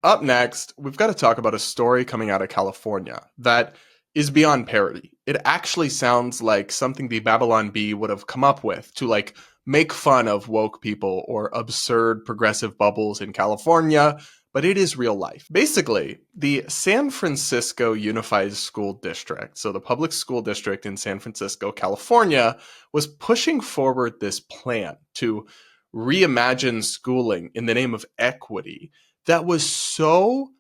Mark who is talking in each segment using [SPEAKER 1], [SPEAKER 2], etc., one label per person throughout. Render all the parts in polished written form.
[SPEAKER 1] Up next, we've got to talk about a story coming out of California that is beyond parody. It actually sounds like something the Babylon Bee would have come up with to make fun of woke people or absurd progressive bubbles in California, but it is real life. Basically, the San Francisco Unified School District, so the public school district in San Francisco, California, was pushing forward this plan to reimagine schooling in the name of equity that was so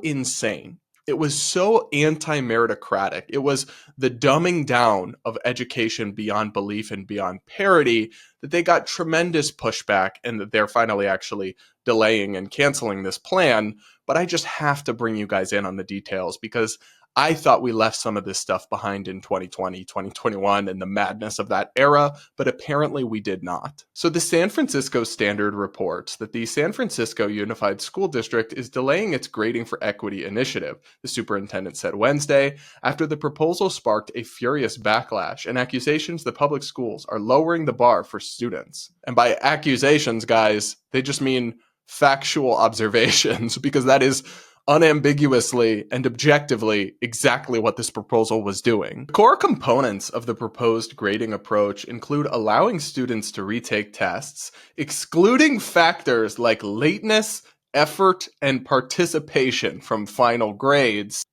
[SPEAKER 1] insane. It was so anti-meritocratic. It was the dumbing down of education beyond belief and beyond parity that they got tremendous pushback and that they're finally actually delaying and canceling this plan. But I just have to bring you guys in on the details because I thought we left some of this stuff behind in 2020, 2021, and the madness of that era, but apparently we did not. So the San Francisco Standard reports that the San Francisco Unified School District is delaying its Grading for Equity initiative, the superintendent said Wednesday, after the proposal sparked a furious backlash and accusations that public schools are lowering the bar for students. And by accusations, guys, they just mean factual observations, because that is unambiguously and objectively exactly what this proposal was doing. The core components of the proposed grading approach include allowing students to retake tests, excluding factors like lateness, effort, and participation from final grades.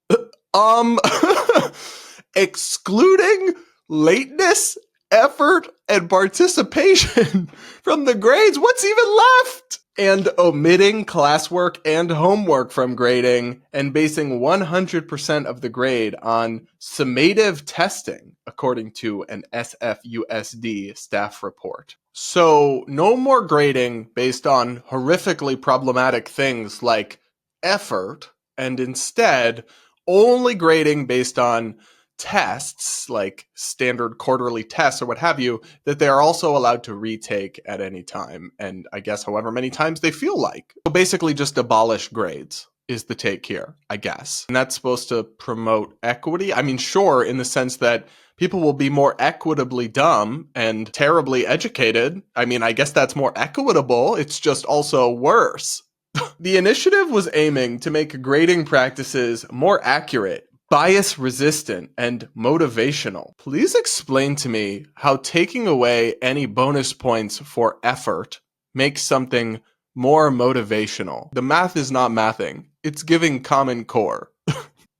[SPEAKER 1] Excluding lateness, effort, and participation from the grades? What's even left? And omitting classwork and homework from grading and basing 100% of the grade on summative testing, according to an SFUSD staff report. So no more grading based on horrifically problematic things like effort, and instead only grading based on tests, like standard quarterly tests or what have you, that they are also allowed to retake at any time, and I guess however many times they feel like. So basically just abolish grades is the take here, I guess. And that's supposed to promote equity? I mean, sure, in the sense that people will be more equitably dumb and terribly educated. I mean, I guess that's more equitable. It's just also worse. The initiative was aiming to make grading practices more accurate, bias-resistant, and motivational. Please explain to me how taking away any bonus points for effort makes something more motivational. The math is not mathing. It's giving Common Core.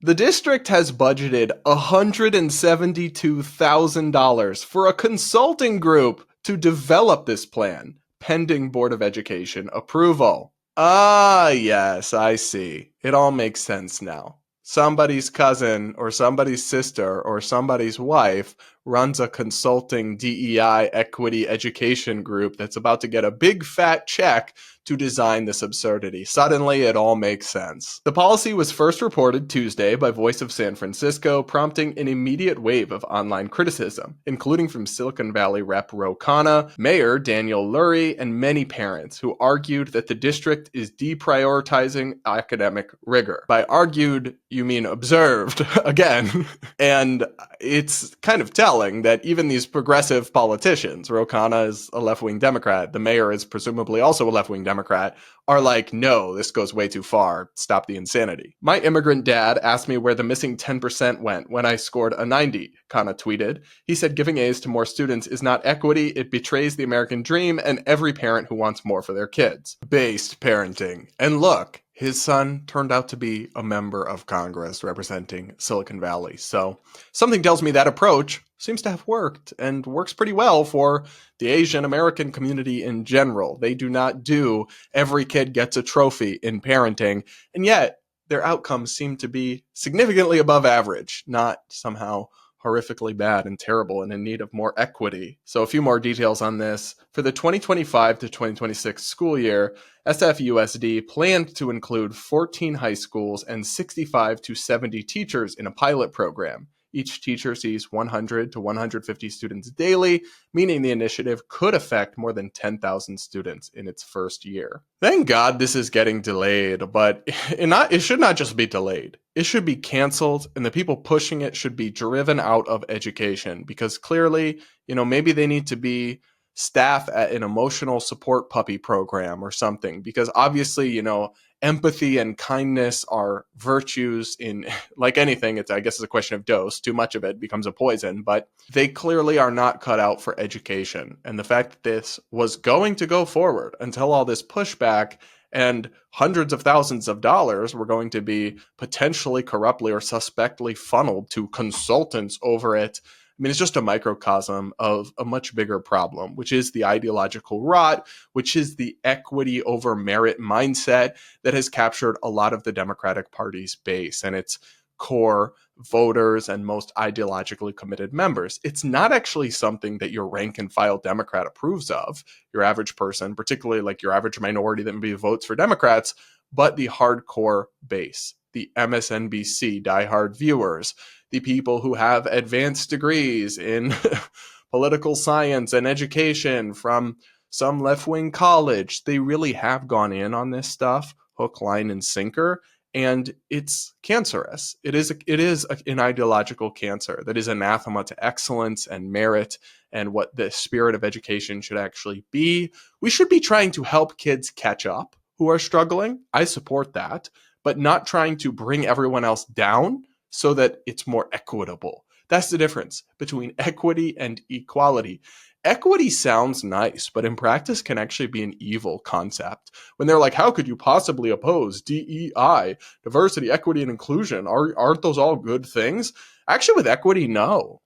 [SPEAKER 1] The district has budgeted $172,000 for a consulting group to develop this plan, pending Board of Education approval. Ah, yes, I see. It all makes sense now. Somebody's cousin or somebody's sister or somebody's wife runs a consulting DEI equity education group that's about to get a big fat check to design this absurdity. Suddenly, it all makes sense. The policy was first reported Tuesday by Voice of San Francisco, prompting an immediate wave of online criticism, including from Silicon Valley Rep. Ro Khanna, Mayor Daniel Lurie, and many parents who argued that the district is deprioritizing academic rigor. By argued, you mean observed, again. And it's kind of telling that even these progressive politicians, Ro Khanna is a left-wing Democrat, the mayor is presumably also a left-wing Democrat, are like, no, this goes way too far. Stop the insanity. My immigrant dad asked me where the missing 10% went when I scored a 90, Khanna tweeted. He said giving A's to more students is not equity, it betrays the American dream and every parent who wants more for their kids. Based parenting. And look, his son turned out to be a member of Congress representing Silicon Valley. So something tells me that approach seems to have worked and works pretty well for the Asian American community in general. They do not do every kid gets a trophy in parenting, and yet their outcomes seem to be significantly above average, not somehow horrifically bad and terrible and in need of more equity. So a few more details on this. For the 2025 to 2026 school year, SFUSD planned to include 14 high schools and 65 to 70 teachers in a pilot program. Each teacher sees 100 to 150 students daily, meaning the initiative could affect more than 10,000 students in its first year. Thank God this is getting delayed, but it should not just be delayed. It should be canceled, and the people pushing it should be driven out of education, because clearly, maybe they need to be staff at an emotional support puppy program or something, because obviously, empathy and kindness are virtues in, like anything, I guess it's a question of dose. Too much of it becomes a poison, but they clearly are not cut out for education. And the fact that this was going to go forward until all this pushback and hundreds of thousands of dollars were going to be potentially corruptly or suspectly funneled to consultants over it. I mean, it's just a microcosm of a much bigger problem, which is the ideological rot, which is the equity over merit mindset that has captured a lot of the Democratic Party's base and its core voters and most ideologically committed members. It's not actually something that your rank and file Democrat approves of, your average person, particularly like your average minority that maybe votes for Democrats, but the hardcore base, the MSNBC diehard viewers, the people who have advanced degrees in political science and education from some left-wing college. They really have gone in on this stuff, hook, line, and sinker, and it's cancerous. It is an ideological cancer that is anathema to excellence and merit and what the spirit of education should actually be. We should be trying to help kids catch up who are struggling. I support that, but not trying to bring everyone else down so that it's more equitable. That's the difference between equity and equality. Equity sounds nice, but in practice can actually be an evil concept. When they're like, how could you possibly oppose DEI, diversity, equity, and inclusion? Aren't those all good things? Actually, with equity, no.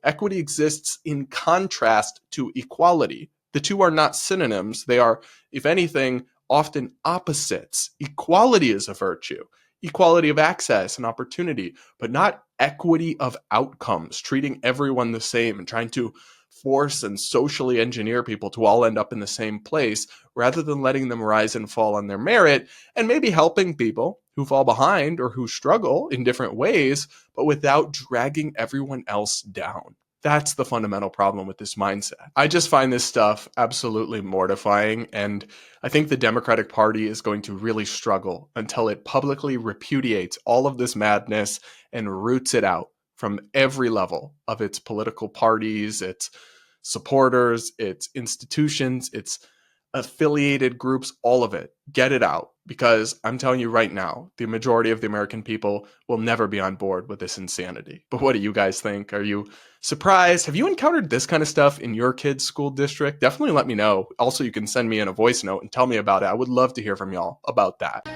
[SPEAKER 1] Equity exists in contrast to equality. The two are not synonyms. They are, if anything, often opposites. Equality is a virtue. Equality of access and opportunity, but not equity of outcomes, treating everyone the same and trying to force and socially engineer people to all end up in the same place rather than letting them rise and fall on their merit and maybe helping people who fall behind or who struggle in different ways, but without dragging everyone else down. That's the fundamental problem with this mindset. I just find this stuff absolutely mortifying, and I think the Democratic Party is going to really struggle until it publicly repudiates all of this madness and roots it out from every level of its political parties, its supporters, its institutions, its affiliated groups, all of it. Get it out, because I'm telling you right now, the majority of the American people will never be on board with this insanity. But what do you guys think? Are you surprised? Have you encountered this kind of stuff in your kid's school district? Definitely let me know. Also, you can send me in a voice note and tell me about it. I would love to hear from y'all about that.